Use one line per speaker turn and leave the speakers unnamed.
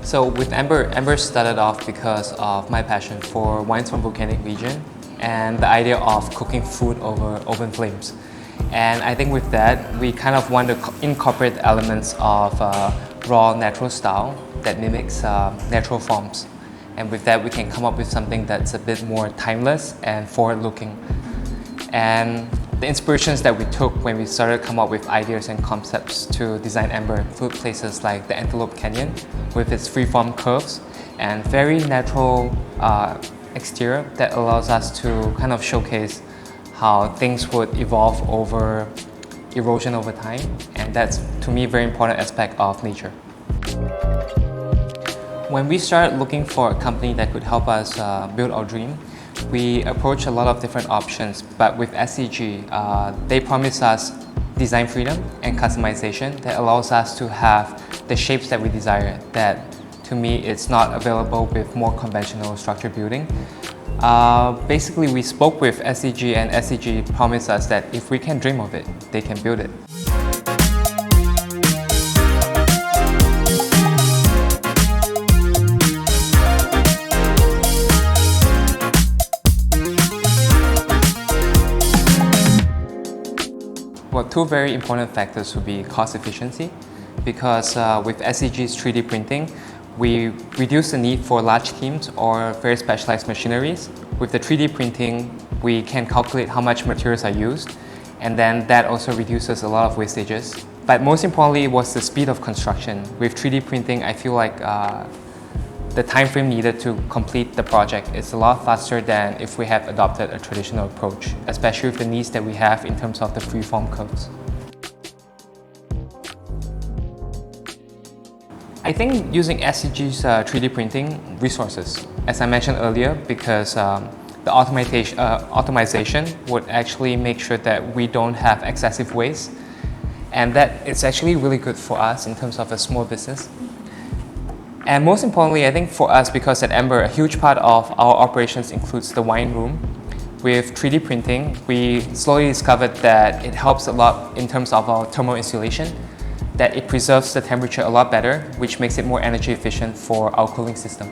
So with Ember started off because of my passion for wines from volcanic region and the idea of cooking food over open flames. And I think with that, we kind of want to incorporate elements of raw natural style that mimics natural forms. And with that, we can come up with something that's a bit more timeless and forward-looking. And the inspirations that we took when we started to come up with ideas and concepts to design Ember include places like the 𝗕𝗺𝗃 Canyon with its free-form curves and very natural exterior that allows us to kind of showcase how things would evolve over erosion over time. And that's, to me, a very important aspect of nature. When we started looking for a company that could help us build our dream, we approached a lot of different options, but with SCG, they promise us design freedom and customization that allows us to have the shapes that we desire that, to me, it's not available with more conventional structure building. Basically, we spoke with SCG and SCG promised us that if we can dream of it, they can build it. Well, two very important factors would be cost efficiency, because with SCG's 3D printing, we reduce the need for large teams or very specialized machineries. With the 3D printing, we can calculate how much materials are used, and then that also reduces a lot of wastages. But most importantly was the speed of construction. With 3D printing, I feel like the time frame needed to complete the project is a lot faster than if we have adopted a traditional approach, especially with the needs that we have in terms of the free-form curves. I think using SCG's 3D printing resources, as I mentioned earlier, because the automation would actually make sure that we don't have excessive waste, and that it's actually really good for us in terms of a small business. And most importantly, I think for us, because at Ember, a huge part of our operations includes the wine room. With 3D printing, we slowly discovered that it helps a lot in terms of our thermal insulation, that it preserves the temperature a lot better, which makes it more energy efficient for our cooling system.